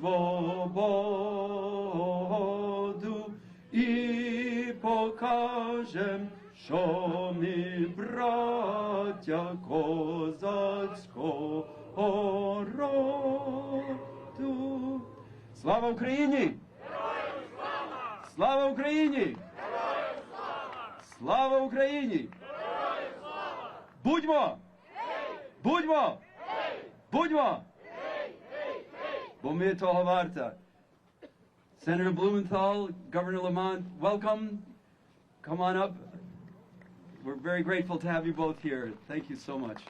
Свободу і покажем, що ми браття козацького роду. Слава Україні! Героям слава! Слава Україні! Героям слава! Слава Україні! Героям слава! Будьмо! Будьмо! Будьмо! Бо ми того варта. Senator Blumenthal, Governor Lamont, welcome. Come on up. We're very grateful to have you both here. Thank you so much.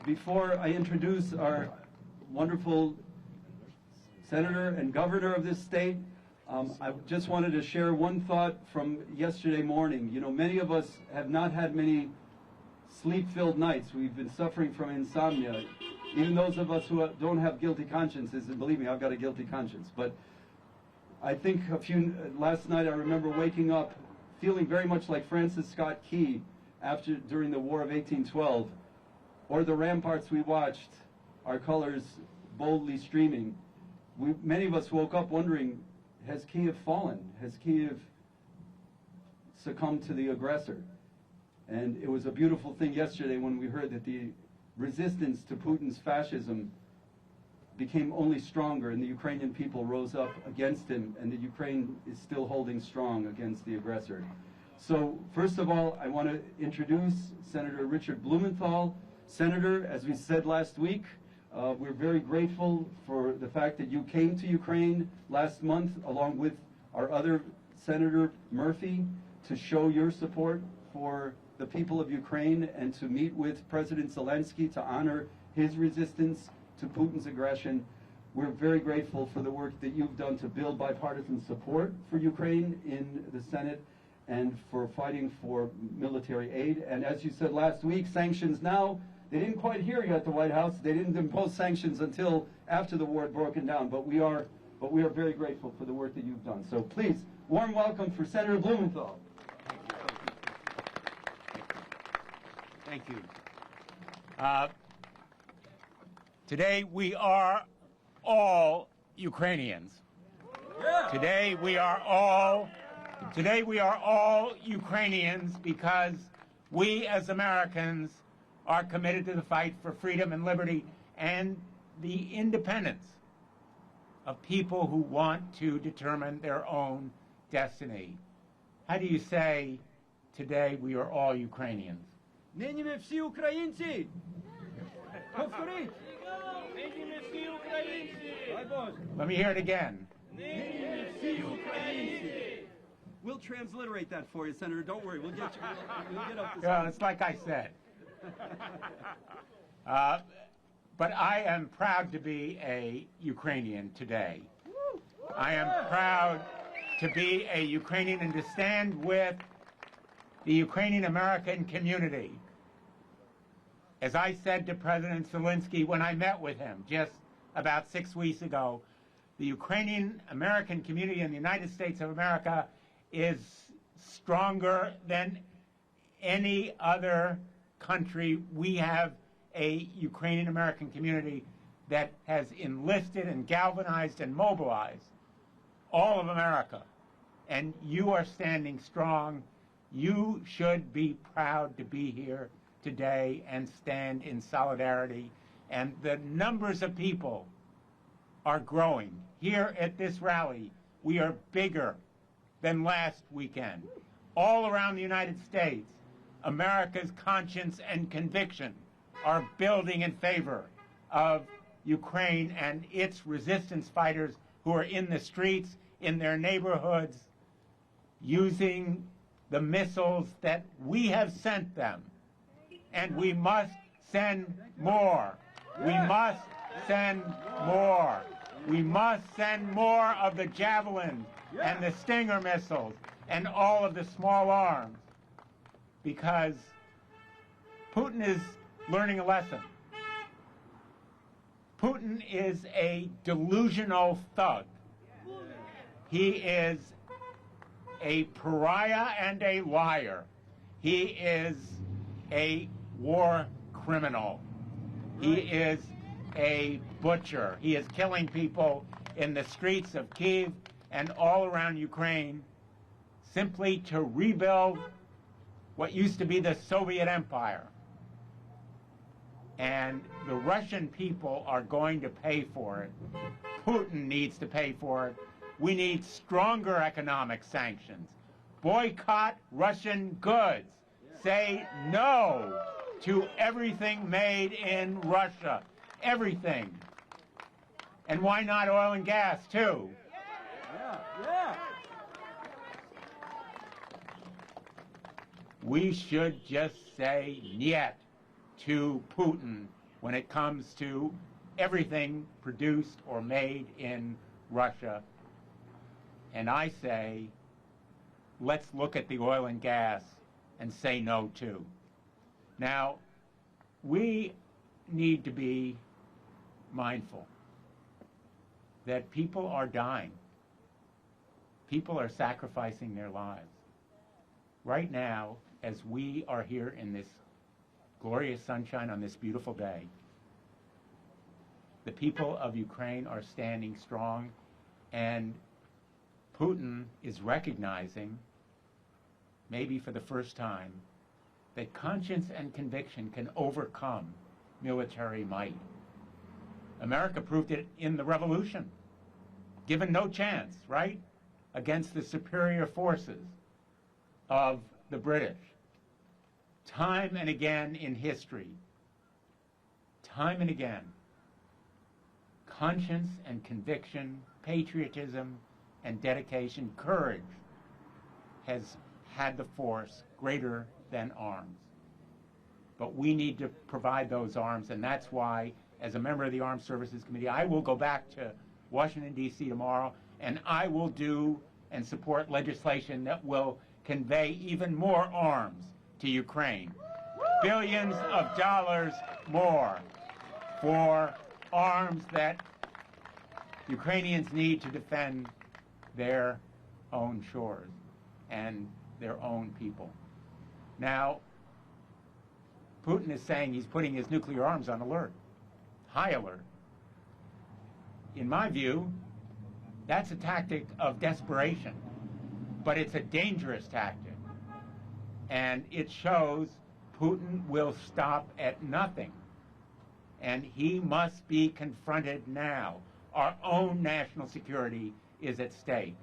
Before I introduce our wonderful Senator and Governor of this state, I just wanted to share one thought from yesterday morning. You know, many of us have not had many sleep-filled nights. We've been suffering from insomnia. Even those of us who don't have guilty consciences, and believe me, I've got a guilty conscience. But I think last night I remember waking up feeling very much like Francis Scott Key during the War of 1812, or the ramparts we watched, our colors boldly streaming. Many of us woke up wondering, has Kiev fallen? Has Kiev succumbed to the aggressor? And it was a beautiful thing yesterday when we heard that the resistance to Putin's fascism became only stronger, and the Ukrainian people rose up against him, and that Ukraine is still holding strong against the aggressor. So first of all, I want to introduce Senator Richard Blumenthal. Senator, as we said last week, we're very grateful for the fact that you came to Ukraine last month along with our other Senator Murphy to show your support for the people of Ukraine and to meet with President Zelensky to honor his resistance to Putin's aggression. We're very grateful for the work that you've done to build bipartisan support for Ukraine in the Senate and for fighting for military aid. And as you said last week, sanctions now, they didn't quite hear you at the White House. They didn't impose sanctions until after the war had broken down, but we are very grateful for the work that you've done. So please, warm welcome for Senator Blumenthal. Thank you. Today we are all Ukrainians. Yeah. Today we are all Ukrainians because we as Americans are committed to the fight for freedom and liberty and the independence of people who want to determine their own destiny. How do you say today we are all Ukrainians? Нині ми всі українці. Повторіть. Нині ми всі українці! Дай Боже. Let me hear it again. Нині ми всі українці! We'll transliterate that for you, Senator. Don't worry. We'll get up to Well, it's like I said. But I am proud to be a Ukrainian today. I am proud to be a Ukrainian and to stand with the Ukrainian American community. As I said to President Zelensky when I met with him just about 6 weeks ago, the Ukrainian American community in the United States of America is stronger than any other country. We have a Ukrainian American community that has enlisted and galvanized and mobilized all of America. And you are standing strong. You should be proud to be here today and stand in solidarity. And the numbers of people are growing. Here at this rally, we are bigger than last weekend. All around the United States, America's conscience and conviction are building in favor of Ukraine and its resistance fighters who are in the streets, in their neighborhoods, using the missiles that we have sent them. And we must send more. We must send more. We must send more of the Javelin and the Stinger missiles and all of the small arms, because Putin is learning a lesson. Putin is a delusional thug. He is a pariah and a liar. He is a war criminal. He is a butcher. He is killing people in the streets of Kyiv and all around Ukraine simply to rebuild what used to be the Soviet Empire. And the Russian people are going to pay for it. Putin needs to pay for it. We need stronger economic sanctions. Boycott Russian goods. Say no to everything made in Russia. Everything. And why not oil and gas, too? We should just say niet to Putin when it comes to everything produced or made in Russia. And I say, let's look at the oil and gas and say no too. Now, we need to be mindful that people are dying. People are sacrificing their lives. Right now, as we are here in this glorious sunshine on this beautiful day, the people of Ukraine are standing strong, and Putin is recognizing, maybe for the first time, that conscience and conviction can overcome military might. America proved it in the Revolution, given no chance, right, against the superior forces of the British. Time and again in history, time and again, conscience and conviction, patriotism and dedication, courage has had the force greater than arms. But we need to provide those arms, and that's why, as a member of the Armed Services Committee, I will go back to Washington, D.C. tomorrow, and I will do and support legislation that will convey even more arms to Ukraine. Billions of dollars more for arms that Ukrainians need to defend their own shores and their own people. Now, Putin is saying he's putting his nuclear arms on alert, high alert. In my view, that's a tactic of desperation, but it's a dangerous tactic. And it shows Putin will stop at nothing. And he must be confronted now. Our own national security is at stake.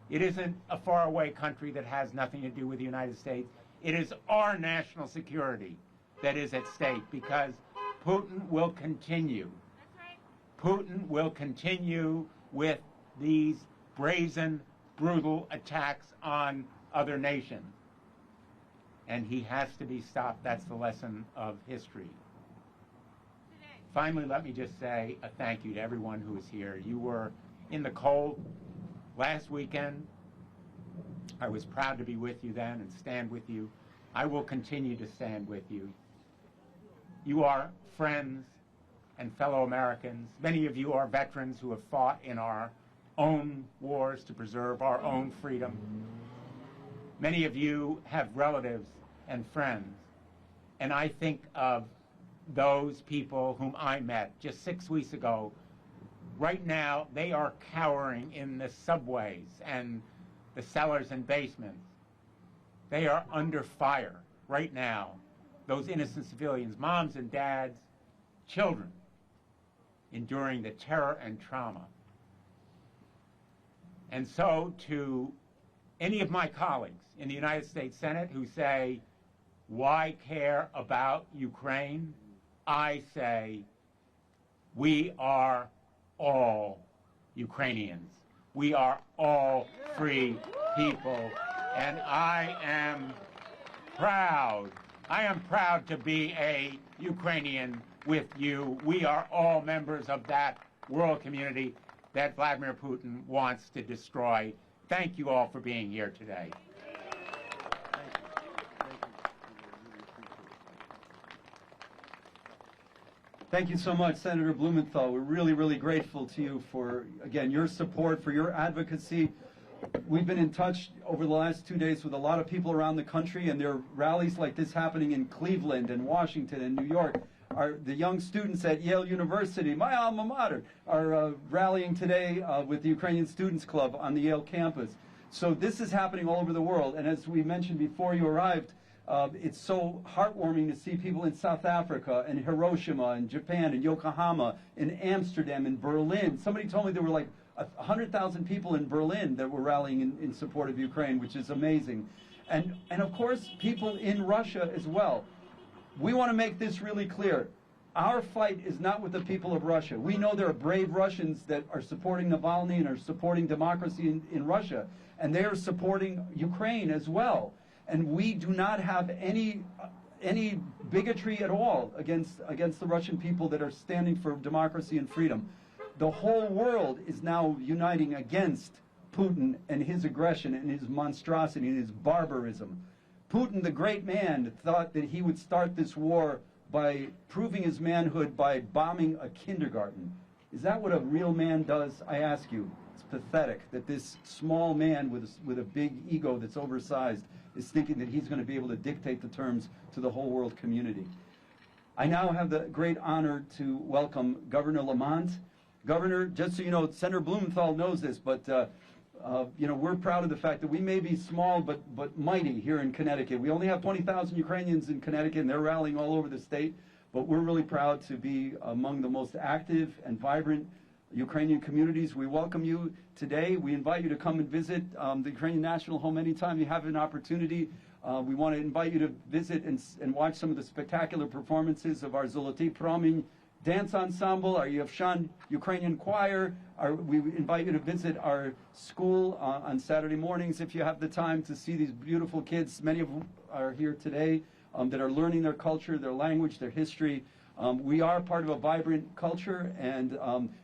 It isn't a faraway country that has nothing to do with the United States. It is our national security that is at stake, because Putin will continue. Putin will continue with these brazen, brutal attacks on other nations. And he has to be stopped. That's the lesson of history. Finally, let me just say a thank you to everyone who is here. You were in the cold last weekend. I was proud to be with you then and stand with you. I will continue to stand with you. You are friends and fellow Americans. Many of you are veterans who have fought in our own wars to preserve our own freedom. Many of you have relatives and friends. And I think of those people whom I met just 6 weeks ago. Right now, they are cowering in the subways and the cellars and basements. They are under fire right now. Those innocent civilians, moms and dads, children, enduring the terror and trauma. And so to any of my colleagues in the United States Senate who say, why care about Ukraine? I say, we are all Ukrainians. We are all free people. And I am proud to be a Ukrainian with you. We are all members of that world community that Vladimir Putin wants to destroy. Thank you all for being here today. Thank you so much, Senator Blumenthal. We're really, really grateful to you for, again, your support, for your advocacy. We've been in touch over the last 2 days with a lot of people around the country, and there are rallies like this happening in Cleveland and Washington and New York. the young students at Yale University, my alma mater, are rallying today with the Ukrainian Students Club on the Yale campus. So this is happening all over the world. And as we mentioned before you arrived, it's so heartwarming to see people in South Africa and Hiroshima and Japan and Yokohama, in Amsterdam and Berlin. Somebody told me there were like 100,000 people in Berlin that were rallying in support of Ukraine, which is amazing. And of course, people in Russia as well. We want to make this really clear. Our fight is not with the people of Russia. We know there are brave Russians that are supporting Navalny and are supporting democracy in Russia, and they are supporting Ukraine as well. And we do not have any bigotry at all against the Russian people that are standing for democracy and freedom. The whole world is now uniting against Putin and his aggression and his monstrosity and his barbarism. Putin, the great man, thought that he would start this war by proving his manhood by bombing a kindergarten. Is that what a real man does? I ask you. It's pathetic that this small man with a big ego that's oversized is thinking that he's going to be able to dictate the terms to the whole world community. I now have the great honor to welcome Governor Lamont. Governor, just so you know, Senator Blumenthal knows this, but you know, we're proud of the fact that we may be small but mighty here in Connecticut. We only have 20,000 Ukrainians in Connecticut, and they're rallying all over the state, but we're really proud to be among the most active and vibrant Ukrainian communities. We welcome you today. We invite you to come and visit the Ukrainian National Home anytime you have an opportunity. We want to invite you to visit and watch some of the spectacular performances of our Zoloty Promin dance ensemble, our Yevshan Ukrainian choir. We invite you to visit our school on Saturday mornings if you have the time to see these beautiful kids. Many of them are here today that are learning their culture, their language, their history. We are part of a vibrant culture, and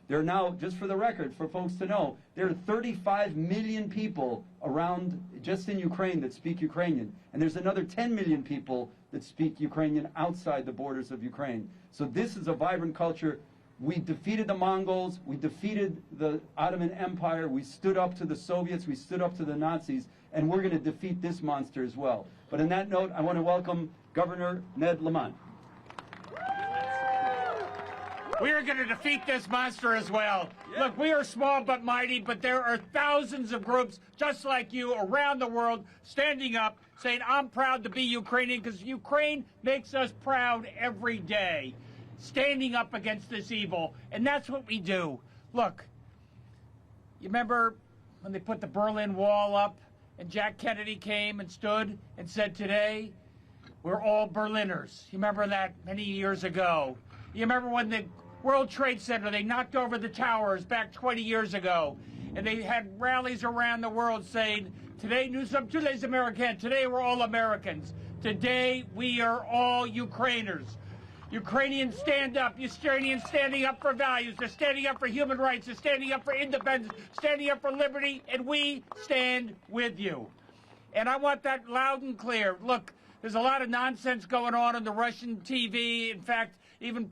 there are now, just for the record, for folks to know, there are 35 million people around, just in Ukraine, that speak Ukrainian. And there's another 10 million people that speak Ukrainian outside the borders of Ukraine. So this is a vibrant culture. We defeated the Mongols, we defeated the Ottoman Empire, we stood up to the Soviets, we stood up to the Nazis, and we're going to defeat this monster as well. But on that note, I want to welcome Governor Ned Lamont. We are going to defeat this monster as well. Yeah. Look, we are small but mighty, but there are thousands of groups just like you around the world standing up, saying, I'm proud to be Ukrainian, because Ukraine makes us proud every day, standing up against this evil. And that's what we do. Look, you remember when they put the Berlin Wall up and Jack Kennedy came and stood and said, today, we're all Berliners. You remember that many years ago? You remember when the World Trade Center, they knocked over the towers back 20 years ago, and they had rallies around the world saying, today, nous sommes tous les Américains. Today, we're all Americans. Today, we are all Ukrainers. Ukrainians stand up. Ukrainians standing up for values. They're standing up for human rights. They're standing up for independence, standing up for liberty, and we stand with you. And I want that loud and clear. Look, there's a lot of nonsense going on the Russian TV. In fact, even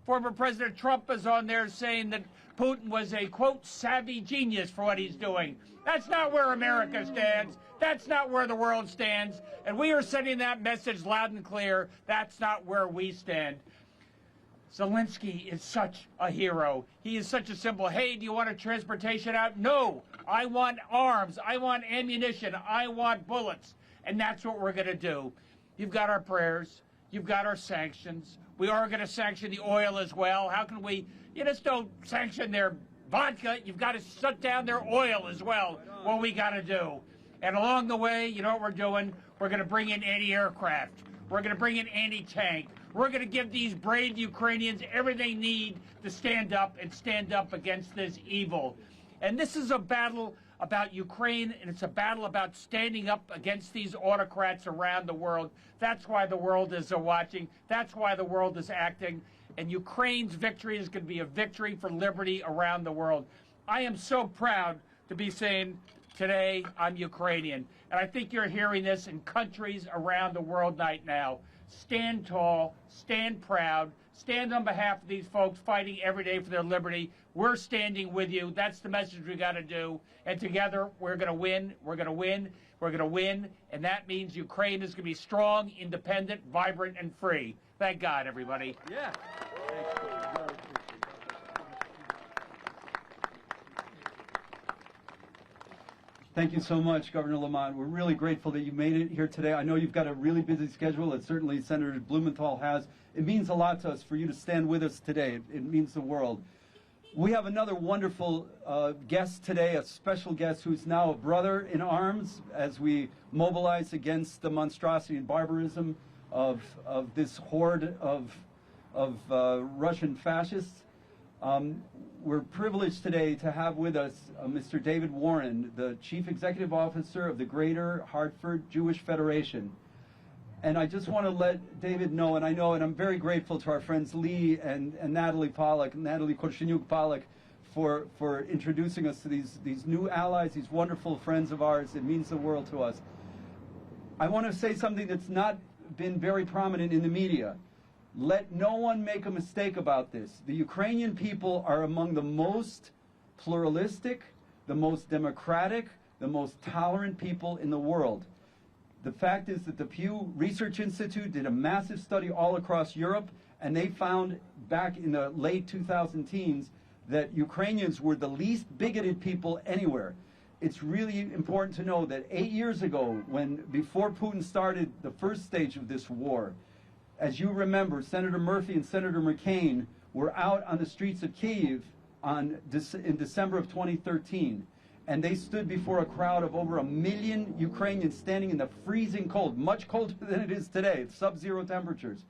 former President Trump is on there saying that Putin was a, quote, savvy genius for what he's doing. That's not where America stands. That's not where the world stands. And we are sending that message loud and clear. That's not where we stand. Zelensky is such a hero. He is such a symbol. Hey, do you want a transportation out? No. I want arms. I want ammunition. I want bullets. And that's what we're going to do. You've got our prayers. You've got our sanctions. We are going to sanction the oil as well. How can we? You just don't sanction their vodka. You've got to shut down their oil as well. What we got to do. And along the way, you know what we're doing? We're going to bring in anti-aircraft. We're going to bring in anti-tank. We're going to give these brave Ukrainians everything they need to stand up against this evil. And this is a battle about Ukraine, and it's a battle about standing up against these autocrats around the world. That's why the world is watching. That's why the world is acting. And Ukraine's victory is going to be a victory for liberty around the world. I am so proud to be saying today I'm Ukrainian. And I think you're hearing this in countries around the world right now. Stand tall, stand proud, stand on behalf of these folks fighting every day for their liberty. We're standing with you. That's the message we got to do. And together, we're going to win. We're going to win. We're going to win. And that means Ukraine is going to be strong, independent, vibrant, and free. Thank God, everybody. Yeah. Thank you so much, Governor Lamont. We're really grateful that you made it here today. I know you've got a really busy schedule, and certainly Senator Blumenthal has. It means a lot to us for you to stand with us today. It means the world. We have another wonderful guest today, a special guest who's now a brother in arms as we mobilize against the monstrosity and barbarism of this horde of Russian fascists. We're privileged today to have with us Mr. David Warren, the Chief Executive Officer of the Greater Hartford Jewish Federation. And I just want to let David know, and I'm very grateful to our friends Lee and Natalie Korsheniuk-Pollock for introducing us to these new allies, these wonderful friends of ours. It means the world to us. I want to say something that's not been very prominent in the media. Let no one make a mistake about this. The Ukrainian people are among the most pluralistic, the most democratic, the most tolerant people in the world. The fact is that the Pew Research Institute did a massive study all across Europe, and they found back in the late 2010s that Ukrainians were the least bigoted people anywhere. It's really important to know that 8 years ago, before Putin started the first stage of this war, as you remember, Senator Murphy and Senator McCain were out on the streets of Kyiv in December of 2013, and they stood before a crowd of over 1 million Ukrainians standing in the freezing cold, much colder than it is today. It's sub-zero temperatures.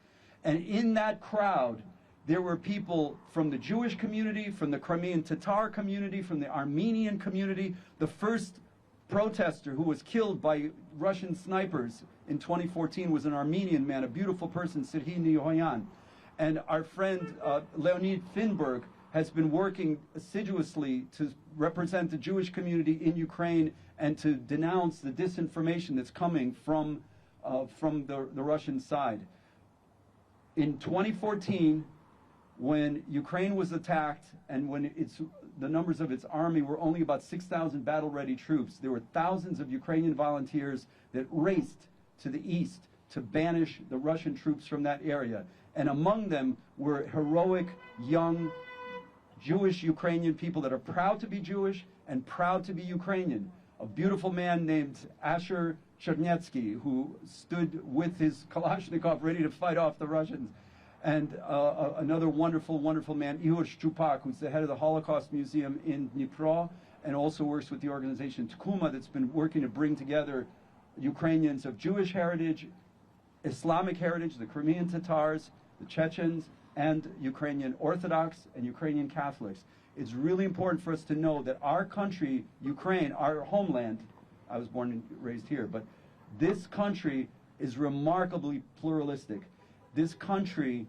And in that crowd, there were people from the Jewish community, from the Crimean Tatar community, from the Armenian community. The first protester who was killed by Russian snipers in 2014 was an Armenian man, a beautiful person, Serhiy Nihoyan. And our friend Leonid Finberg has been working assiduously to represent the Jewish community in Ukraine and to denounce the disinformation that's coming from the Russian side. In 2014, when Ukraine was attacked and when the numbers of its army were only about 6,000 battle-ready troops, there were thousands of Ukrainian volunteers that raced to the east to banish the Russian troops from that area. And among them were heroic, young, Jewish Ukrainian people that are proud to be Jewish and proud to be Ukrainian. A beautiful man named Asher Chernetsky, who stood with his Kalashnikov ready to fight off the Russians. And another wonderful, wonderful man, Ihor Shchupak, who's the head of the Holocaust Museum in Dnipro, and also works with the organization Tkuma that's been working to bring together Ukrainians of Jewish heritage, Islamic heritage, the Crimean Tatars, the Chechens, and Ukrainian Orthodox and Ukrainian Catholics. It's really important for us to know that our country, Ukraine, our homeland, I was born and raised here, but this country is remarkably pluralistic. This country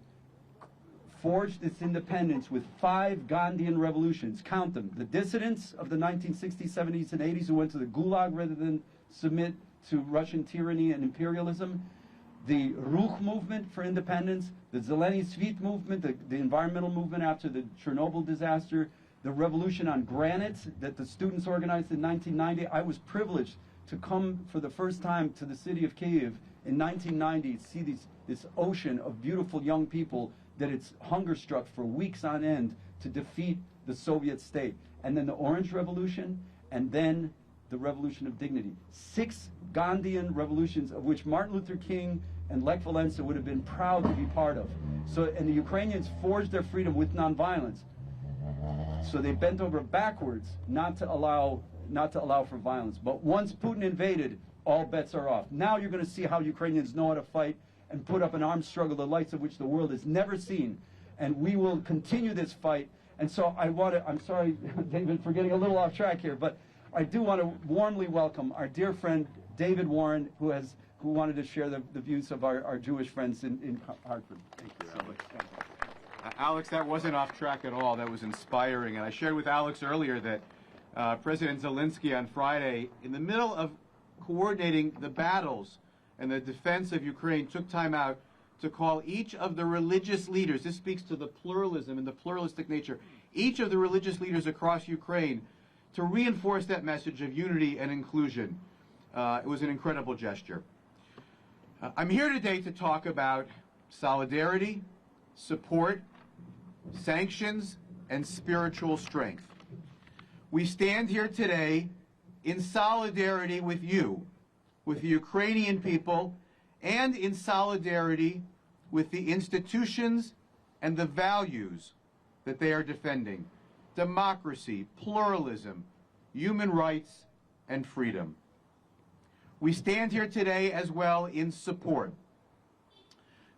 forged its independence with 5 Gandhian revolutions. Count them. The dissidents of the 1960s, 70s, and 80s who went to the Gulag rather than submit to Russian tyranny and imperialism. The Ruch movement for independence, the Zeleny Svit movement, the environmental movement after the Chernobyl disaster, the revolution on granite that the students organized in 1990. I was privileged to come for the first time to the city of Kyiv in 1990 to see this ocean of beautiful young people that it's hunger struck for weeks on end to defeat the Soviet state. And then the Orange Revolution, and then the Revolution of Dignity. 6 Gandhian revolutions of which Martin Luther King and Lech Walesa would have been proud to be part of. So, and the Ukrainians forged their freedom with nonviolence. So they bent over backwards not to allow for violence. But once Putin invaded, all bets are off. Now you're going to see how Ukrainians know how to fight and put up an armed struggle, the likes of which the world has never seen. And we will continue this fight. And so I'm sorry, David, for getting a little off track here, but I do want to warmly welcome our dear friend David Warren, who wanted to share the views of our Jewish friends in Hartford. Thank you, Alex. Alex, that wasn't off track at all. That was inspiring. And I shared with Alex earlier that President Zelensky on Friday, in the middle of coordinating the battles and the defense of Ukraine, took time out to call each of the religious leaders. This speaks to the pluralism and the pluralistic nature. Each of the religious leaders across Ukraine to reinforce that message of unity and inclusion. It was an incredible gesture. I'm here today to talk about solidarity, support, sanctions, and spiritual strength. We stand here today in solidarity with you, with the Ukrainian people, and in solidarity with the institutions and the values that they are defending: democracy, pluralism, human rights, and freedom. We stand here today as well in support.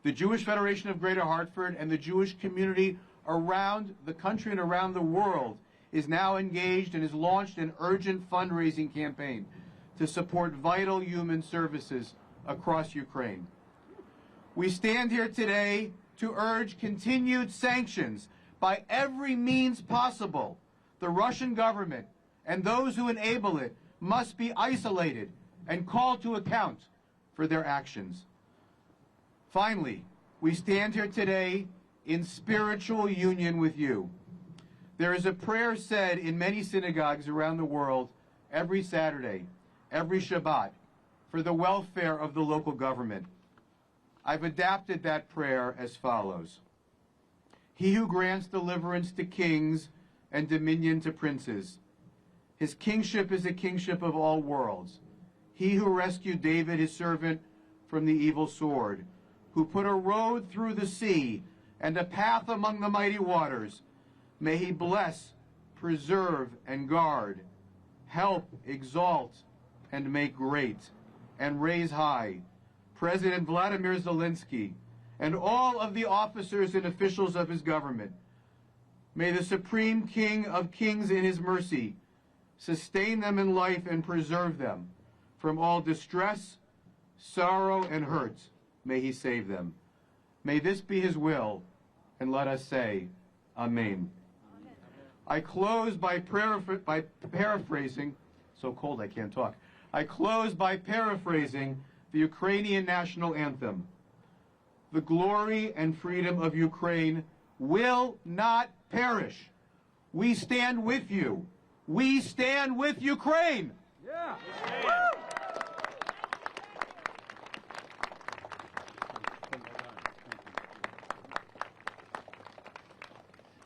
The Jewish Federation of Greater Hartford and the Jewish community around the country and around the world is now engaged and has launched an urgent fundraising campaign to support vital human services across Ukraine. We stand here today to urge continued sanctions by every means possible. The Russian government and those who enable it must be isolated and called to account for their actions. Finally, we stand here today in spiritual union with you. There is a prayer said in many synagogues around the world every Saturday, every Shabbat, for the welfare of the local government. I've adapted that prayer as follows: He who grants deliverance to kings and dominion to princes. His kingship is a kingship of all worlds. He who rescued David, his servant, from the evil sword, who put a road through the sea and a path among the mighty waters. May he bless, preserve, and guard, help, exalt, and make great, and raise high President Vladimir Zelensky and all of the officers and officials of his government. May the Supreme King of Kings in his mercy sustain them in life and preserve them from all distress, sorrow, and hurt. May he save them. May this be his will, and let us say, Amen. I close by paraphrasing, so cold I can't talk. I close by paraphrasing the Ukrainian national anthem. The glory and freedom of Ukraine will not perish. We stand with you. We stand with Ukraine. Yeah.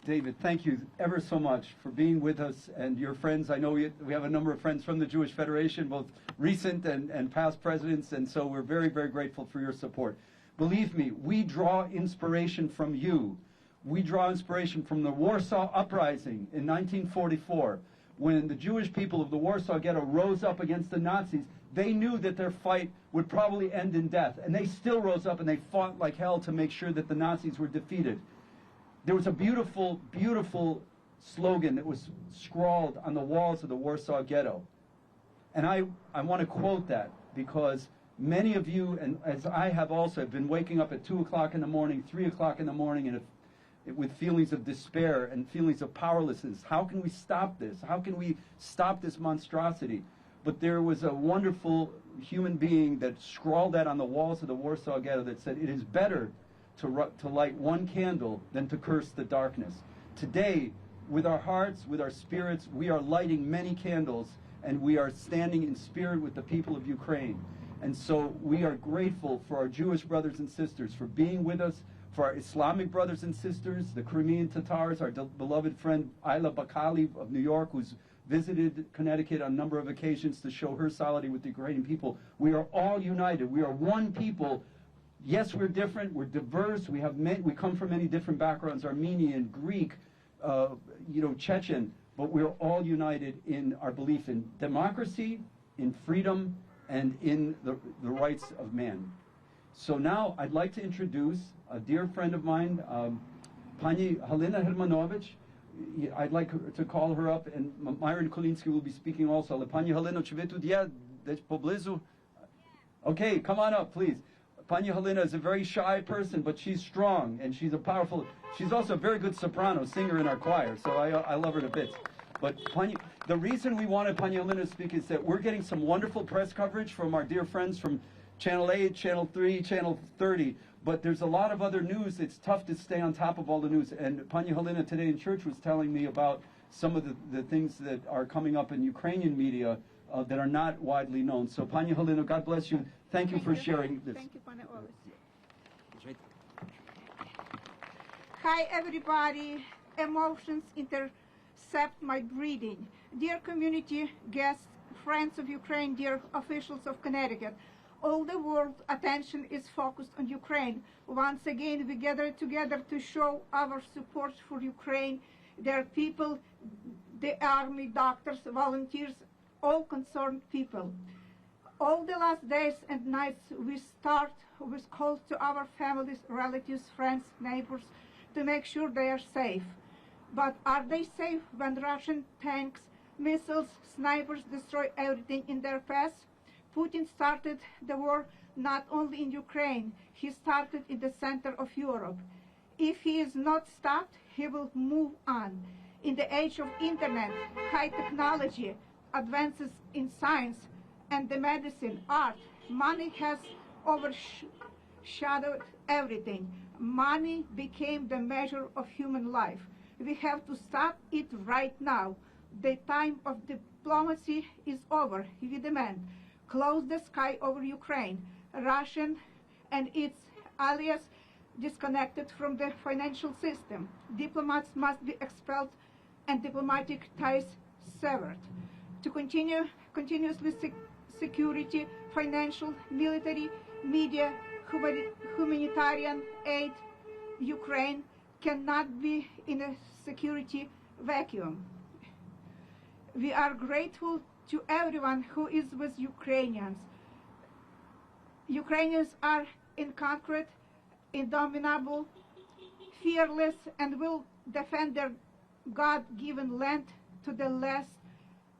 David, thank you ever so much for being with us and your friends. I know we have a number of friends from the Jewish Federation, both recent and past presidents, and so we're very, very grateful for your support. Believe me, we draw inspiration from you. We draw inspiration from the Warsaw Uprising in 1944. When the Jewish people of the Warsaw Ghetto rose up against the Nazis, they knew that their fight would probably end in death, and they still rose up and they fought like hell to make sure that the Nazis were defeated. There was a beautiful, beautiful slogan that was scrawled on the walls of the Warsaw Ghetto. And I want to quote that because many of you, and as I have also, have been waking up at 2 o'clock in the morning, 3 o'clock in the morning, and with feelings of despair and feelings of powerlessness. How can we stop this? How can we stop this monstrosity? But there was a wonderful human being that scrawled that on the walls of the Warsaw Ghetto that said, it is better to light one candle than to curse the darkness. Today, with our hearts, with our spirits, we are lighting many candles, and we are standing in spirit with the people of Ukraine. And so we are grateful for our Jewish brothers and sisters for being with us, for our Islamic brothers and sisters, the Crimean Tatars, our beloved friend Ayla Bakali of New York, who's visited Connecticut on a number of occasions to show her solidarity with the Ukrainian people. We are all united. We are one people. Yes, we're different. We're diverse. We come from many different backgrounds: Armenian, Greek, Chechen. But we're all united in our belief in democracy, in freedom, and in the rights of man. So now I'd like to introduce a dear friend of mine, Pani Helena Hilmanovich. I'd like to call her up, and Myron Kolinsky will be speaking also. Pani Helena, czy wy tu gdzieś pobliżu? Okay, come on up, please. Pani Helena is a very shy person, but she's strong, and she's she's also a very good soprano singer in our choir, so I love her to bits. But the reason we wanted Pani Helena to speak is that we're getting some wonderful press coverage from our dear friends from Channel 8, Channel 3, Channel 30, but there's a lot of other news. It's tough to stay on top of all the news, and Pani Helena today in church was telling me about some of the things that are coming up in Ukrainian media that are not widely known. So Pani Helena, God bless you. Thank you for sharing this. Thank you, Pane Ovis. Hi, everybody. Emotions intercept my breathing. Dear community guests, friends of Ukraine, dear officials of Connecticut, all the world's attention is focused on Ukraine. Once again, we gather together to show our support for Ukraine, their people, the army, doctors, volunteers, all concerned people. All the last days and nights, we start with calls to our families, relatives, friends, neighbors, to make sure they are safe. But are they safe when Russian tanks, missiles, snipers destroy everything in their path? Putin started the war not only in Ukraine, he started in the center of Europe. If he is not stopped, he will move on. In the age of internet, high technology, advances in science and the medicine, art, money has overshadowed everything. Money became the measure of human life. We have to stop it right now. The time of diplomacy is over. We demand, close the sky over Ukraine. Russia and its allies disconnected from the financial system. Diplomats must be expelled and diplomatic ties severed. To continuously security, financial, military, media, humanitarian aid, Ukraine cannot be in a security vacuum. We are grateful to everyone who is with Ukrainians. Ukrainians are unconquered, indomitable, fearless, and will defend their God-given land to the last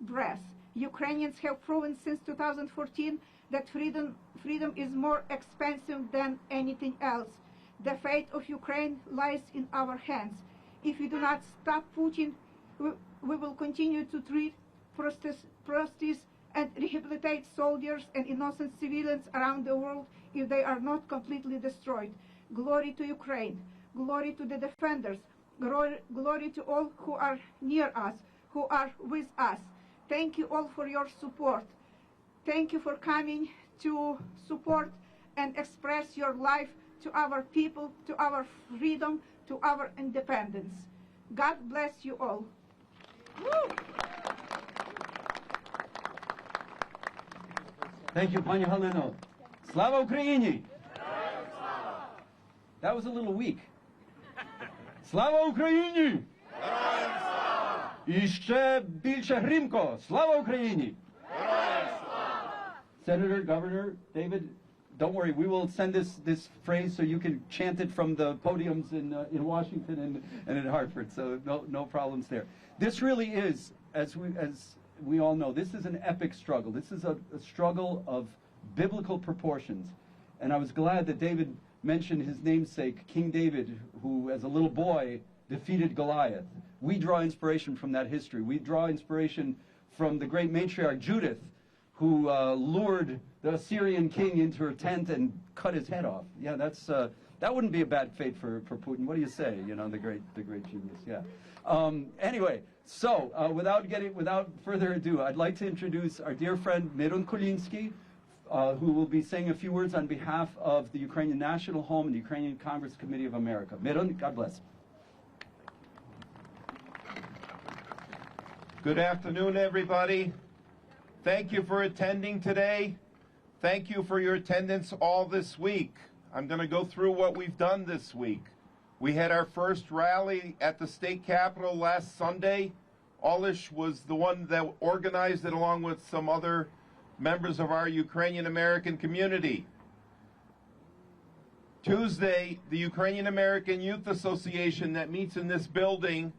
breath. Ukrainians have proven since 2014 that freedom is more expensive than anything else. The fate of Ukraine lies in our hands. If we do not stop Putin, we will continue to treat prostitutes and rehabilitate soldiers and innocent civilians around the world if they are not completely destroyed. Glory to Ukraine. Glory to the defenders. Glory to all who are near us, who are with us. Thank you all for your support. Thank you for coming to support and express your life to our people, to our freedom, to our independence. God bless you all. Woo! Thank you, Pani Helena. Slava Ukraini! That was a little weak. Slava Україні! І ще більше гримко. Слава Україні! Senator, Governor, David, don't worry, we will send this phrase so you can chant it from the podiums in Washington and in Hartford, so no problems there. This really is, as we all know, this is an epic struggle. This is a struggle of biblical proportions. And I was glad that David mentioned his namesake, King David, who as a little boy defeated Goliath. We draw inspiration from that history. We draw inspiration from the great matriarch Judith, who lured the Assyrian king into her tent and cut his head off. Yeah, that wouldn't be a bad fate for Putin. What do you say? You know, the great genius. Yeah. Anyway, so without further ado, I'd like to introduce our dear friend Miron Kolinsky, who will be saying a few words on behalf of the Ukrainian National Home and the Ukrainian Congress Committee of America. Miron, God bless. Good afternoon, everybody. Thank you for attending today. Thank you for your attendance all this week. I'm going to go through what we've done this week. We had our first rally at the state capitol last Sunday. Alish was the one that organized it along with some other members of our Ukrainian American community. Tuesday, the Ukrainian American Youth Association that meets in this building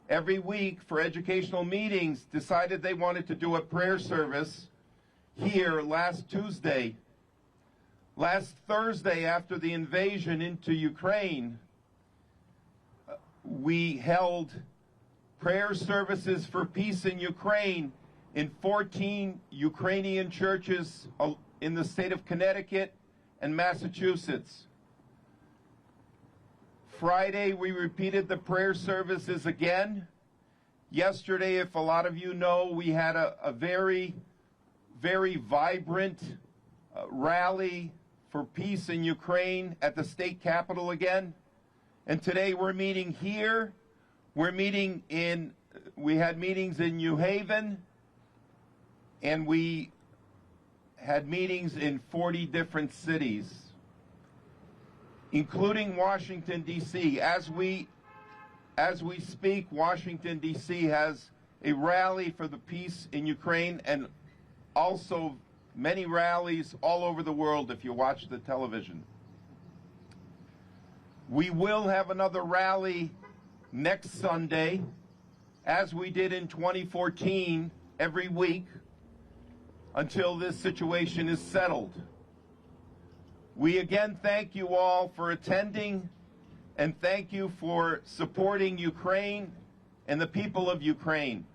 every week for educational meetings decided they wanted to do a prayer service here last Tuesday. Last Thursday, after the invasion into Ukraine, we held prayer services for peace in Ukraine in 14 Ukrainian churches in the state of Connecticut and Massachusetts. Friday, we repeated the prayer services again. Yesterday, if a lot of you know, we had a very, very vibrant rally for peace in Ukraine at the state capitol again. And today we're meeting here. We had meetings in New Haven, and we had meetings in 40 different cities, including Washington, D.C. As we speak, Washington, D.C. has a rally for the peace in Ukraine, and also many rallies all over the world if you watch the television. We will have another rally next Sunday, as we did in 2014, every week, until this situation is settled. We again thank you all for attending, and thank you for supporting Ukraine and the people of Ukraine.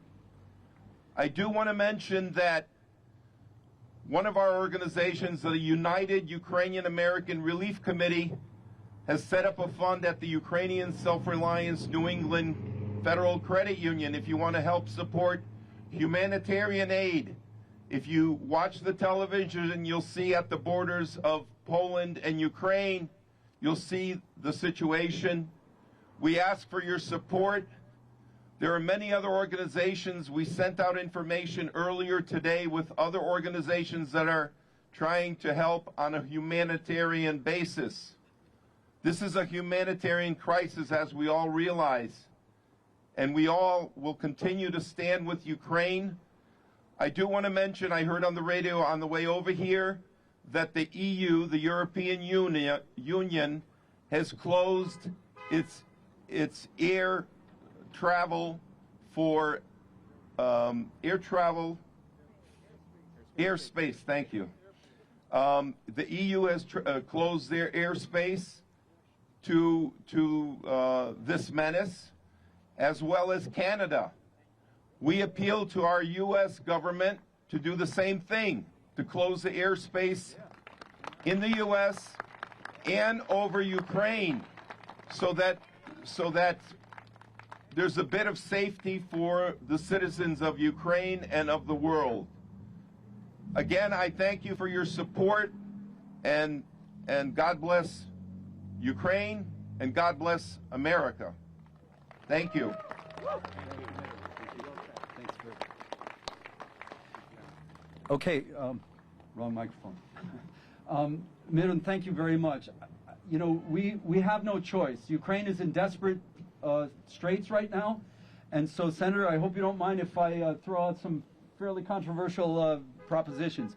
I do want to mention that one of our organizations, the United Ukrainian American Relief Committee, has set up a fund at the Ukrainian Self-Reliance New England Federal Credit Union if you want to help support humanitarian aid. If you watch the television, you'll see at the borders of Poland and Ukraine, you'll see the situation. We ask for your support. There are many other organizations. We sent out information earlier today with other organizations that are trying to help on a humanitarian basis. This is a humanitarian crisis, as we all realize, and we all will continue to stand with Ukraine. I do want to mention, I heard on the radio on the way over here, that the EU, the European Union, has closed its air travel for airspace. Thank you. The EU has closed their airspace to this menace, as well as Canada. We appeal to our U.S. government to do the same thing, to close the airspace in the U.S. and over Ukraine, so that there's a bit of safety for the citizens of Ukraine and of the world. Again, I thank you for your support, and God bless Ukraine, and God bless America. Thank you. Okay, wrong microphone. Mirun, thank you very much. You know, we have no choice. Ukraine is in desperate straits right now, and so, Senator, I hope you don't mind if I throw out some fairly controversial propositions.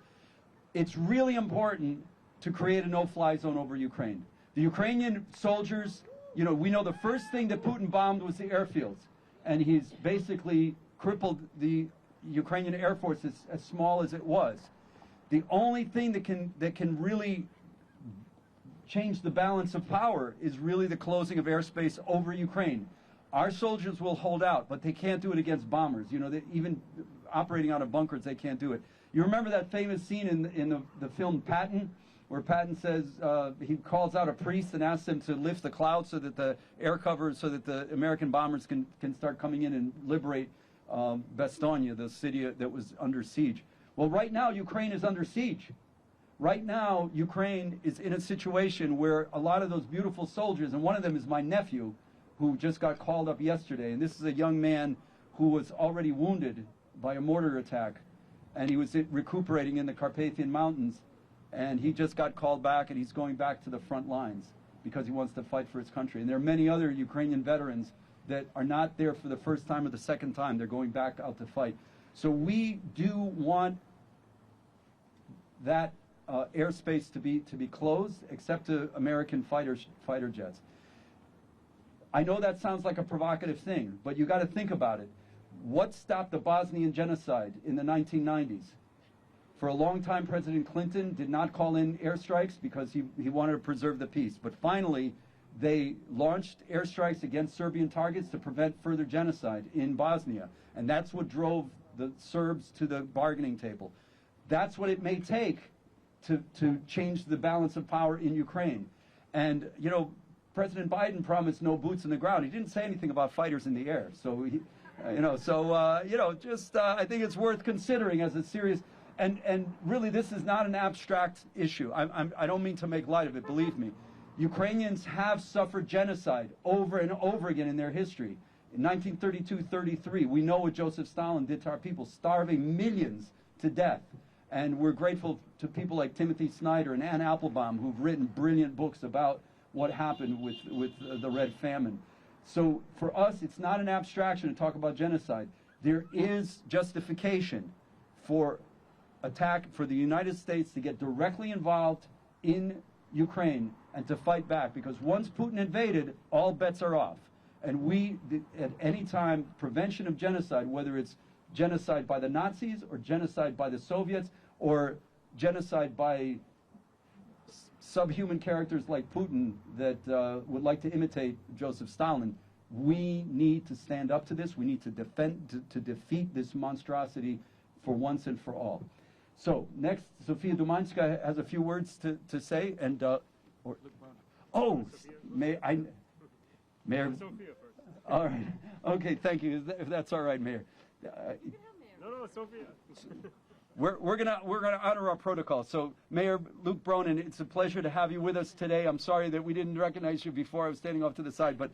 It's really important to create a no-fly zone over Ukraine. The Ukrainian soldiers, you know, we know the first thing that Putin bombed was the airfields, and he's basically crippled the Ukrainian Air Force as small as it was. The only thing that can really change the balance of power is really the closing of airspace over Ukraine. Our soldiers will hold out, but they can't do it against bombers. You know, even operating out of bunkers, they can't do it. You remember that famous scene in the film Patton, where Patton says, he calls out a priest and asks him to lift the clouds so that the air cover, so that the American bombers can start coming in and liberate Bastogne, the city that was under siege. Well, right now, Ukraine is under siege. Right now, Ukraine is in a situation where a lot of those beautiful soldiers, and one of them is my nephew, who just got called up yesterday, and this is a young man who was already wounded by a mortar attack, and he was recuperating in the Carpathian Mountains, and he just got called back, and he's going back to the front lines because he wants to fight for his country. And there are many other Ukrainian veterans that are not there for the first time or the second time. They're going back out to fight. So we do want that airspace to be closed, except to American fighter jets. I know that sounds like a provocative thing, but you got to think about it. What stopped the Bosnian genocide in the 1990s? For a long time, President Clinton did not call in airstrikes because he wanted to preserve the peace. But finally, they launched airstrikes against Serbian targets to prevent further genocide in Bosnia. And that's what drove the Serbs to the bargaining table. That's what it may take to change the balance of power in Ukraine. And, you know, President Biden promised no boots in the ground. He didn't say anything about fighters in the air. So, I think it's worth considering as a serious, and really this is not an abstract issue. I don't mean to make light of it, believe me. Ukrainians have suffered genocide over and over again in their history. In 1932-33, we know what Joseph Stalin did to our people, starving millions to death. And we're grateful to people like Timothy Snyder and Ann Applebaum, who've written brilliant books about what happened with the Red Famine. So for us, it's not an abstraction to talk about genocide. There is justification for the United States to get directly involved in Ukraine and to fight back, because once Putin invaded, all bets are off. And we, at any time, prevention of genocide, whether it's genocide by the Nazis or genocide by the Soviets or genocide by subhuman characters like Putin that would like to imitate Joseph Stalin, we need to stand up to this. We need to defeat this monstrosity for once and for all. So next, Sofia Dumanska has a few words to say, and Mayor. All right. Okay. Thank you. If that's all right, Mayor. No, Sophia. We're gonna honor our protocol. So, Mayor Luke Bronin, it's a pleasure to have you with us today. I'm sorry that we didn't recognize you before. I was standing off to the side, but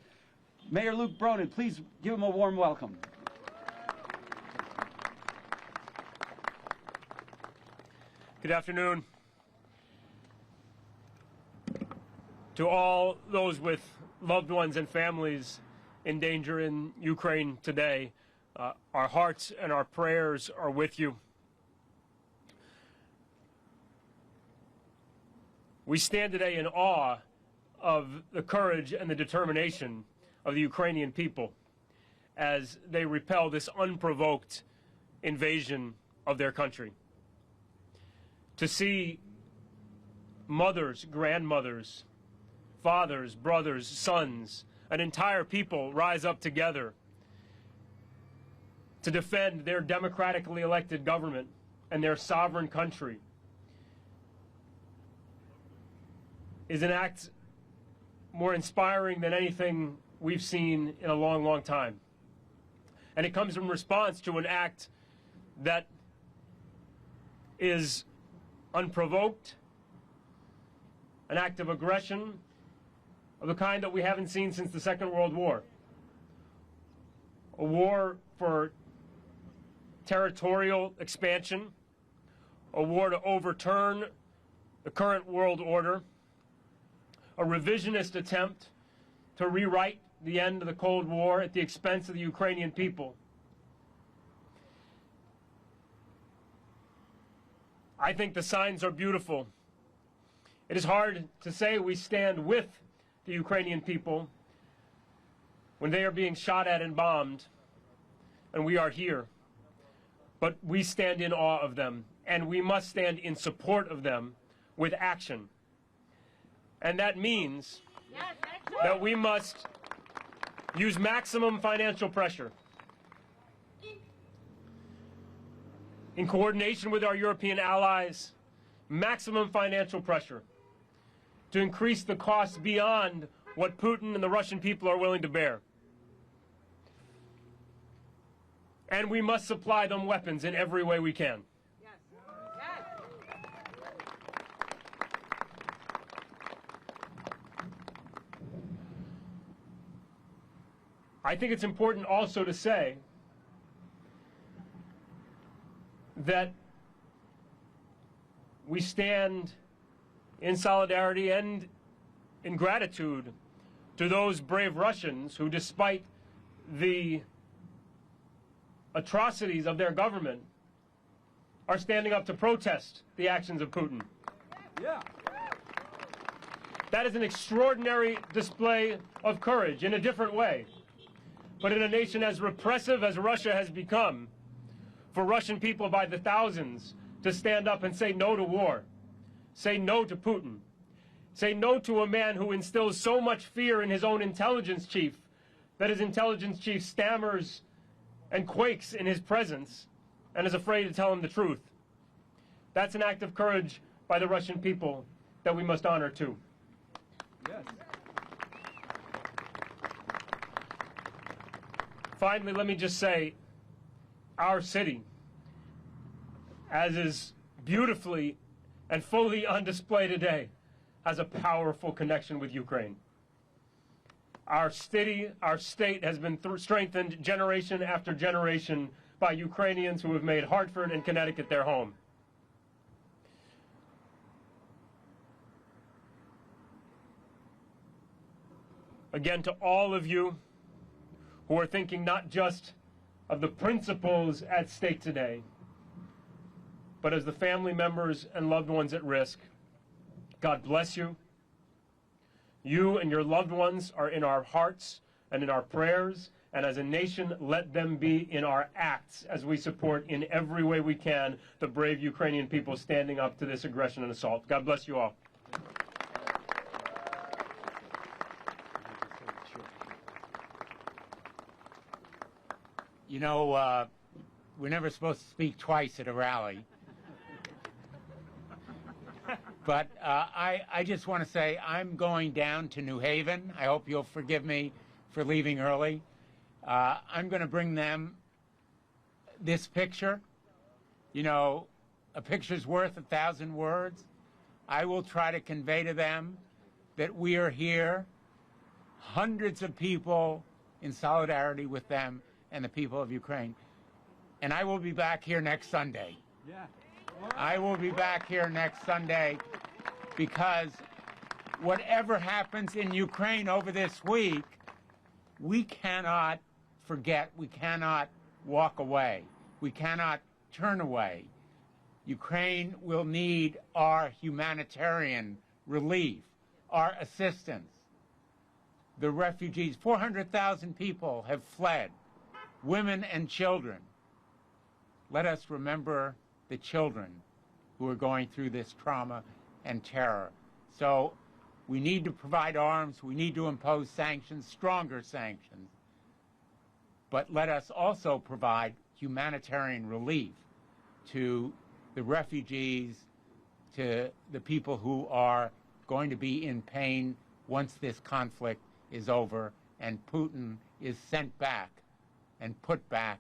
Mayor Luke Bronin, please give him a warm welcome. Good afternoon. To all those with loved ones and families in danger in Ukraine today, our hearts and our prayers are with you. We stand today in awe of the courage and the determination of the Ukrainian people as they repel this unprovoked invasion of their country. To see mothers, grandmothers, fathers, brothers, sons, an entire people rise up together to defend their democratically elected government and their sovereign country is an act more inspiring than anything we've seen in a long, long time. And it comes in response to an act that is unprovoked, an act of aggression of the kind that we haven't seen since the Second World War. A war for territorial expansion, a war to overturn the current world order, a revisionist attempt to rewrite the end of the Cold War at the expense of the Ukrainian people. I think the signs are beautiful. It is hard to say we stand with the Ukrainian people when they are being shot at and bombed, and we are here. But we stand in awe of them, and we must stand in support of them with action. And that means that we must use maximum financial pressure in coordination with our European allies, maximum financial pressure to increase the costs beyond what Putin and the Russian people are willing to bear. And we must supply them weapons in every way we can. I think it's important also to say that we stand in solidarity and in gratitude to those brave Russians who, despite the atrocities of their government, are standing up to protest the actions of Putin. Yeah. That is an extraordinary display of courage in a different way. But in a nation as repressive as Russia has become, for Russian people by the thousands to stand up and say no to war, say no to Putin, say no to a man who instills so much fear in his own intelligence chief that his intelligence chief stammers and quakes in his presence and is afraid to tell him the truth. That's an act of courage by the Russian people that we must honor too. Yes. Finally, let me just say, our city, as is beautifully and fully on display today, has a powerful connection with Ukraine. Our state has been strengthened generation after generation by Ukrainians who have made Hartford and Connecticut their home. Again, to all of you who are thinking not just of the principles at stake today, but as the family members and loved ones at risk, God bless you. You and your loved ones are in our hearts and in our prayers, and as a nation, let them be in our acts as we support in every way we can the brave Ukrainian people standing up to this aggression and assault. God bless you all. You know, we're never supposed to speak twice at a rally. But I just want to say I'm going down to New Haven. I hope you'll forgive me for leaving early. I'm going to bring them this picture. You know, a picture's worth 1,000 words. I will try to convey to them that we are here, hundreds of people in solidarity with them and the people of Ukraine. And I will be back here next Sunday. Yeah. I will be back here next Sunday because whatever happens in Ukraine over this week, we cannot forget, we cannot walk away, we cannot turn away. Ukraine will need our humanitarian relief, our assistance. The refugees, 400,000 people have fled, women and children. Let us remember the children who are going through this trauma and terror. So we need to provide arms, we need to impose sanctions, stronger sanctions, but let us also provide humanitarian relief to the refugees, to the people who are going to be in pain once this conflict is over and Putin is sent back and put back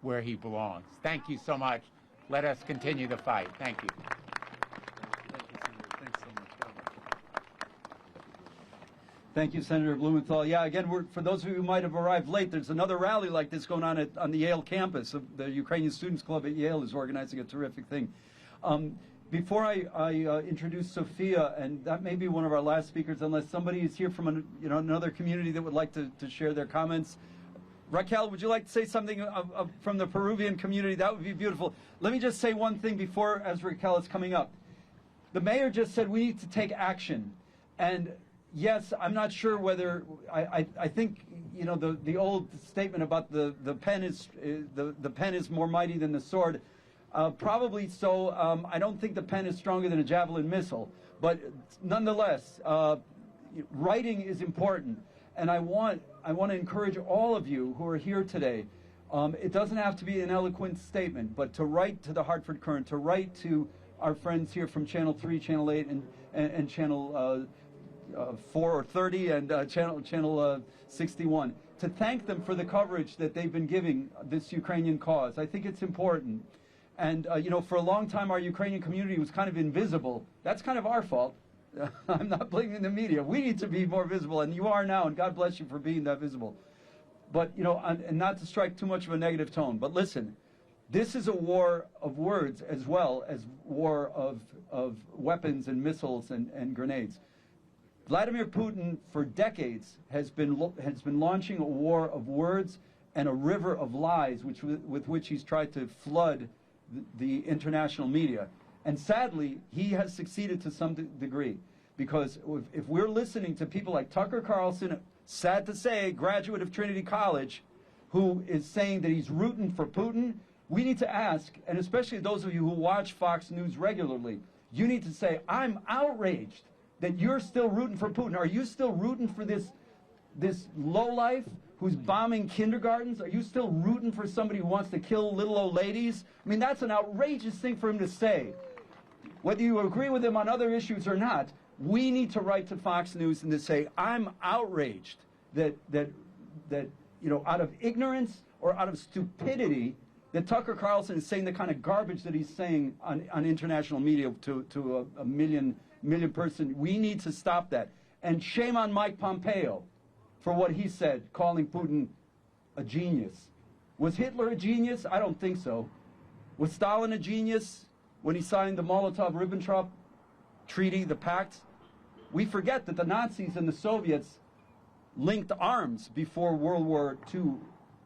where he belongs. Thank you so much. Let us continue the fight. Thank you. Thank you, Senator Blumenthal. Yeah, again, for those of you who might have arrived late, there's another rally like this going on on the Yale campus. The Ukrainian Students Club at Yale is organizing a terrific thing. Before I introduce Sophia, and that may be one of our last speakers, unless somebody is here from another community that would like to share their comments. Raquel, would you like to say something from the Peruvian community? That would be beautiful. Let me just say one thing before, as Raquel is coming up. The mayor just said we need to take action. And yes, I'm not sure whether, I think, you know, the old statement about the pen is more mighty than the sword. Probably so. I don't think the pen is stronger than a javelin missile. But nonetheless, writing is important. And I want to encourage all of you who are here today. It doesn't have to be an eloquent statement, but to write to the Hartford Courant, to write to our friends here from Channel 3, Channel 8, and Channel 4 or 30 and Channel 61, to thank them for the coverage that they've been giving this Ukrainian cause. I think it's important. And, you know, for a long time, our Ukrainian community was kind of invisible. That's kind of our fault. I'm not blaming the media. We need to be more visible, and you are now, and God bless you for being that visible. But, you know, and not to strike too much of a negative tone, but listen, this is a war of words as well as war of weapons and missiles and grenades. Vladimir Putin, for decades, has been launching a war of words and a river of lies with which he's tried to flood the international media. And sadly, he has succeeded to some degree, because if we're listening to people like Tucker Carlson, sad to say, graduate of Trinity College, who is saying that he's rooting for Putin, we need to ask, and especially those of you who watch Fox News regularly, you need to say, I'm outraged that you're still rooting for Putin. Are you still rooting for this lowlife who's bombing kindergartens? Are you still rooting for somebody who wants to kill little old ladies? I mean, that's an outrageous thing for him to say. Whether you agree with him on other issues or not, we need to write to Fox News and to say, I'm outraged that you know, out of ignorance or out of stupidity, that Tucker Carlson is saying the kind of garbage that he's saying on international media to a million million person. We need to stop that. And shame on Mike Pompeo for what he said, calling Putin a genius. Was Hitler a genius? I don't think so. Was Stalin a genius when he signed the Molotov-Ribbentrop Treaty, the pact? We forget that the Nazis and the Soviets linked arms before World War II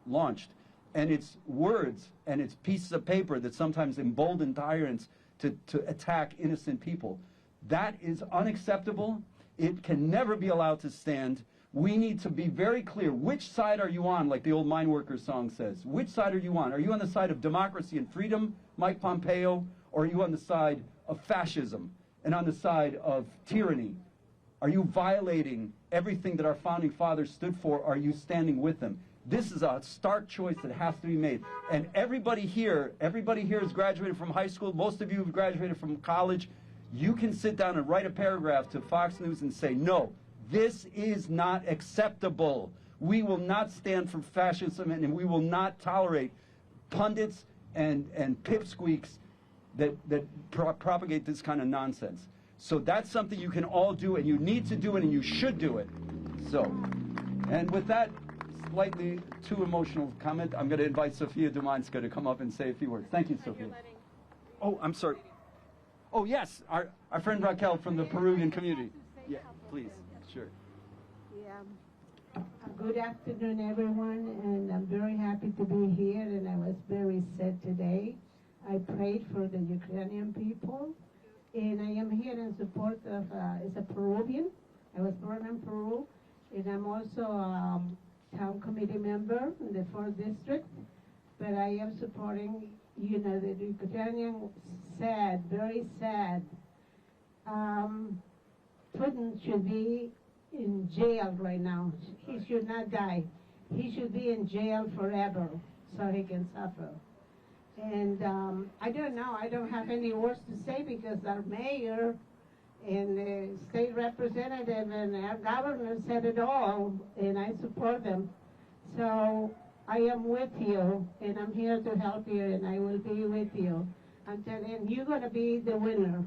launched. And it's words and it's pieces of paper that sometimes embolden tyrants to attack innocent people. That is unacceptable. It can never be allowed to stand. We need to be very clear. Which side are you on, like the old Mine Workers song says? Which side are you on? Are you on the side of democracy and freedom, Mike Pompeo, or are you on the side of fascism and on the side of tyranny? Are you violating everything that our founding fathers stood for? Are you standing with them? This is a stark choice that has to be made. And everybody here has graduated from high school. Most of you have graduated from college. You can sit down and write a paragraph to Fox News and say, no, this is not acceptable. We will not stand for fascism, and we will not tolerate pundits and pipsqueaks that propagate this kind of nonsense. So that's something you can all do, and you need to do it, and you should do it. So, and with that slightly too emotional comment, I'm going to invite Sofia Dumanska to come up and say a few words. Thank you, Sofia. Oh, I'm sorry. Oh, yes, our friend Raquel from the Peruvian community. Yeah, please, sure. Yeah. Good afternoon, everyone, and I'm very happy to be here, and I was very sad today. I prayed for the Ukrainian people, and I am here in support of, as a Peruvian. I was born in Peru, and I'm also a town committee member in the 4th district, but I am supporting, you know, the Ukrainian sad, very sad. Putin should be in jail right now. He should not die. He should be in jail forever so he can suffer. And I don't know, I don't have any words to say because our mayor and the state representative and our governor said it all, and I support them. So I am with you, and I'm here to help you, and I will be with you until then. You're going to be the winner,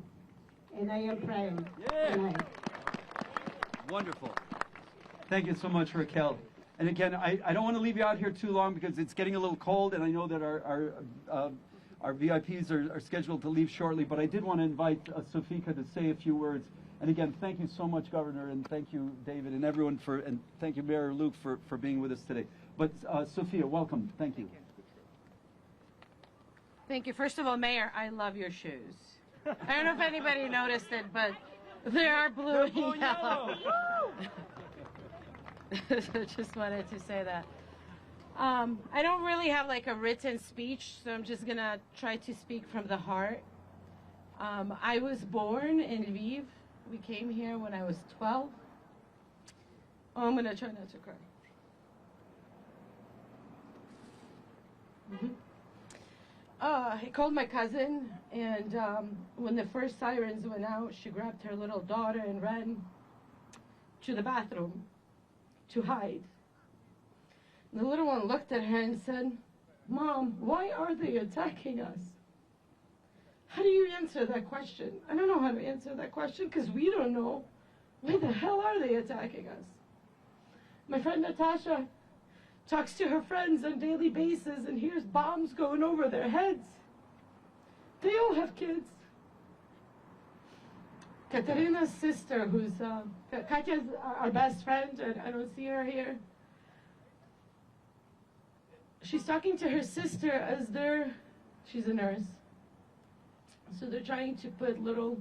and I am praying. Yeah. Wonderful. Thank you so much, Raquel. And again, I don't want to leave you out here too long because it's getting a little cold, and I know that our VIPs are scheduled to leave shortly, but I did want to invite Sofika to say a few words. And again, thank you so much, Governor, and thank you, David, and everyone and thank you, Mayor Luke, for being with us today. But Sofia, welcome. Thank you. Thank you. First of all, Mayor, I love your shoes. I don't know if anybody noticed it, but they are blue and yellow. So just wanted to say that. I don't really have like a written speech, so I'm just going to try to speak from the heart. I was born in Lviv. We came here when I was 12. Oh, I'm going to try not to cry. I called my cousin, and when the first sirens went out, she grabbed her little daughter and ran to the bathroom to hide. The little one looked at her and said, "Mom, why are they attacking us?" How do you answer that question? I don't know how to answer that question because we don't know. Why the hell are they attacking us? My friend Natasha talks to her friends on a daily basis and hears bombs going over their heads. They all have kids. Katerina's sister, who's Katya's our best friend, and I don't see her here. She's talking to her sister as she's a nurse. So they're trying to put little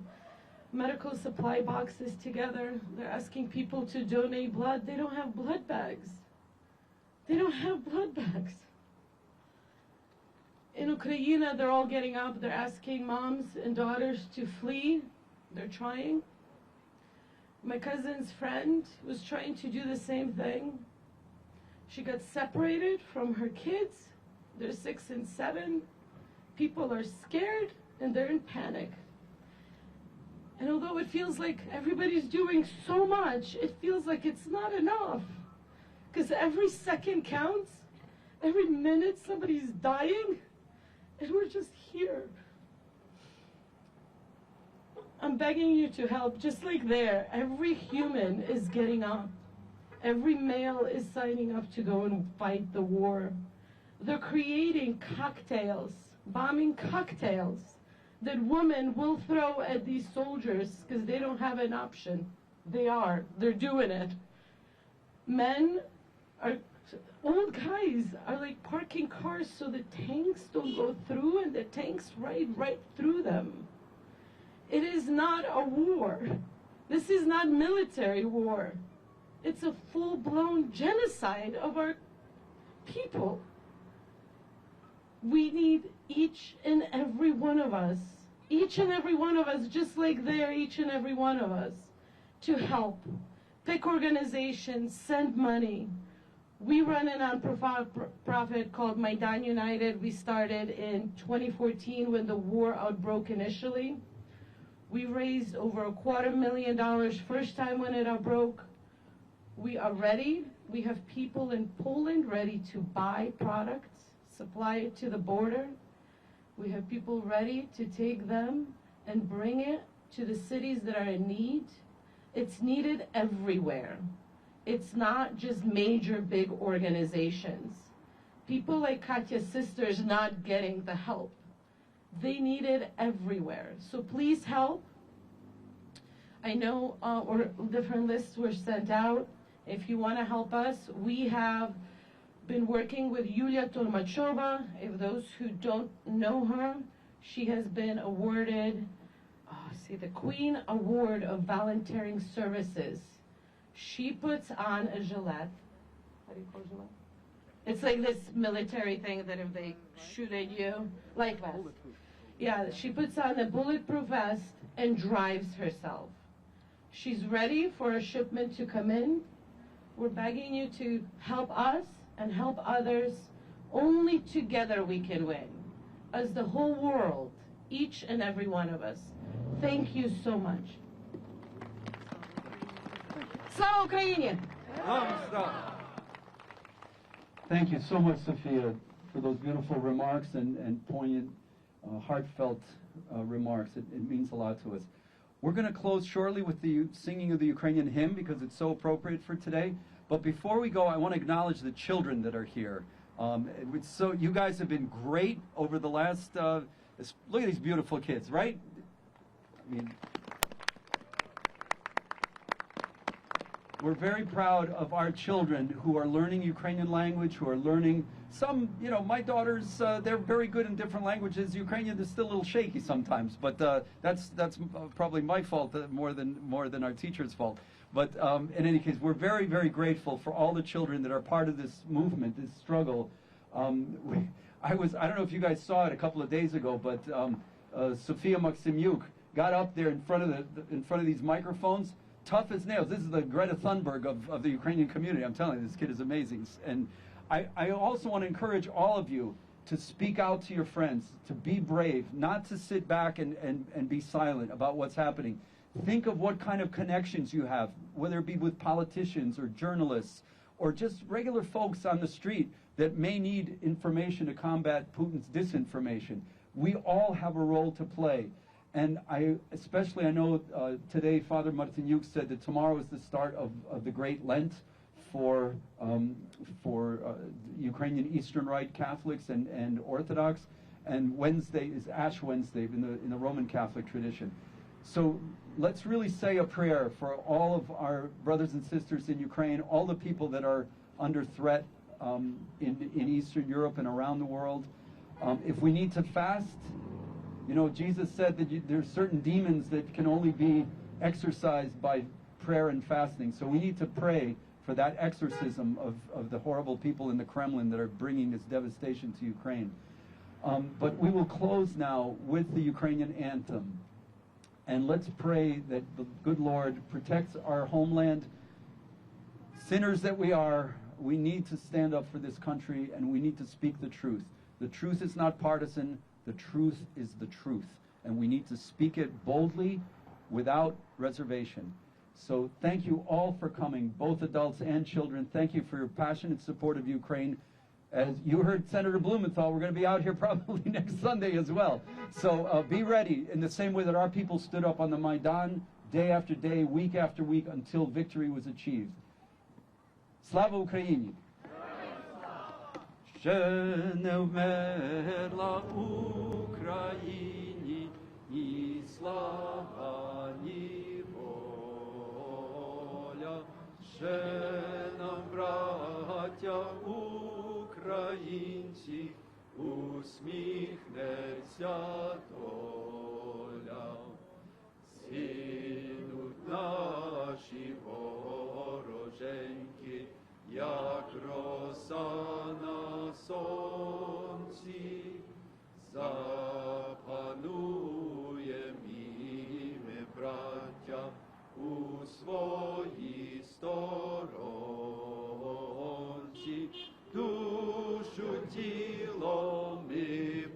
medical supply boxes together. They're asking people to donate blood. They don't have blood bags. They don't have blood bags. In Ukraine, they're all getting up. They're asking moms and daughters to flee. They're trying. My cousin's friend was trying to do the same thing. She got separated from her kids. They're 6 and 7. People are scared and they're in panic. And although it feels like everybody's doing so much, it feels like it's not enough. Because every second counts, every minute somebody's dying, and we're just here. I'm begging you to help, just like there. Every human is getting up. Every male is signing up to go and fight the war. They're creating cocktails, bombing cocktails, that women will throw at these soldiers because they don't have an option. They're doing it. Men are, old guys are like parking cars so the tanks don't go through, and the tanks ride right through them. It is not a war. This is not military war. It's a full-blown genocide of our people. We need each and every one of us, just like there, each and every one of us, to help. Pick organizations, send money. We run a non-profit called Maidan United. We started in 2014 when the war outbroke initially. We raised over $250,000 first time when it outbroke. We are ready. We have people in Poland ready to buy products, supply it to the border. We have people ready to take them and bring it to the cities that are in need. It's needed everywhere. It's not just major big organizations. People like Katya's sisters not getting the help. They need it everywhere. So please help. I know different lists were sent out. If you want to help us, we have been working with Yulia Tolmachova. If those who don't know her, she has been awarded the Queen Award of Volunteering Services. She puts on a gilet. How do you call gilet? It's like this military thing that if they shoot at you, like that. Yeah, she puts on a bulletproof vest and drives herself. She's ready for a shipment to come in. We're begging you to help us and help others. Only together we can win. As the whole world, each and every one of us. Thank you so much. Slava Ukraini! Thank you so much, Sophia, for those beautiful remarks and poignant, heartfelt remarks. It means a lot to us. We're going to close shortly with the singing of the Ukrainian hymn because it's so appropriate for today. But before we go, I want to acknowledge the children that are here. So you guys have been great over the last, look at these beautiful kids, right? I mean, we're very proud of our children who are learning Ukrainian language, who are learning some, my daughters, they're very good in different languages. Ukrainian is still a little shaky sometimes, but that's probably my fault more than our teacher's fault. But in any case, we're very, very grateful for all the children that are part of this movement, this struggle. I don't know if you guys saw it a couple of days ago, but Sofia Maksimyuk got up there in front of these microphones, tough as nails. This is the Greta Thunberg of the Ukrainian community. I'm telling you, this kid is amazing. And I also want to encourage all of you to speak out to your friends, to be brave, not to sit back and be silent about what's happening. Think of what kind of connections you have, whether it be with politicians or journalists or just regular folks on the street that may need information to combat Putin's disinformation. We all have a role to play. And I know today Father Martinyuk said that tomorrow is the start of the Great Lent for Ukrainian Eastern Rite Catholics and Orthodox, and Wednesday is Ash Wednesday in the Roman Catholic tradition. So let's really say a prayer for all of our brothers and sisters in Ukraine, all the people that are under threat in Eastern Europe and around the world. If we need to fast, Jesus said that there's certain demons that can only be exorcised by prayer and fasting. So we need to pray for that exorcism of the horrible people in the Kremlin that are bringing this devastation to Ukraine. But we will close now with the Ukrainian anthem. And let's pray that the good Lord protects our homeland. Sinners that we are, we need to stand up for this country and we need to speak the truth. The truth is not partisan. The truth is the truth. And we need to speak it boldly without reservation. So thank you all for coming, both adults and children. Thank you for your passionate support of Ukraine. As you heard Senator Blumenthal, we're going to be out here probably next Sunday as well. So be ready in the same way that our people stood up on the Maidan day after day, week after week, until victory was achieved. Slava Ukraini! Ще не вмерла Україні ні слава, ні воля. Ще нам, браття українці, усміхнеться доля. Синуть наші вороженьки, як роса на сонці, запануєм і ми, браття, у своїй сторонці. Душу тіло ми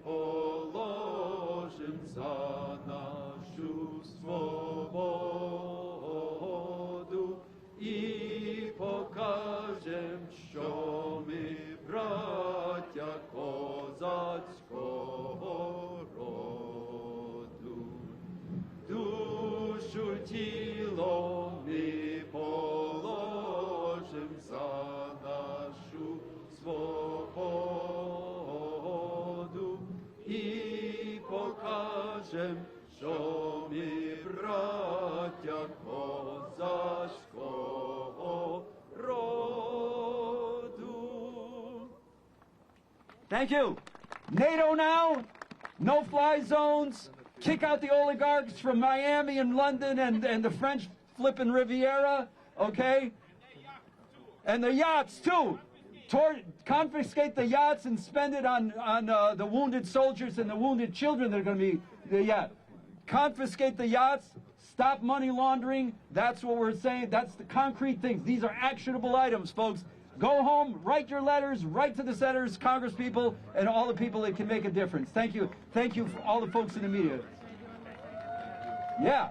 положим за нашу свободу і покажем, що ми браття козацького роду. Душу тіло ми положим за нашу свободу і покажем, що ми браття козацького роду. Thank you. NATO now, no-fly zones, kick out the oligarchs from Miami and London and the French flippin' Riviera, okay? And the yachts, too. Confiscate the yachts and spend it on the wounded soldiers and the wounded children that are going to be, confiscate the yachts, stop money laundering. That's what we're saying. That's the concrete things. These are actionable items, folks. Go home, write your letters, write to the senators, congresspeople, and all the people that can make a difference. Thank you. Thank you for all the folks in the media. Yeah.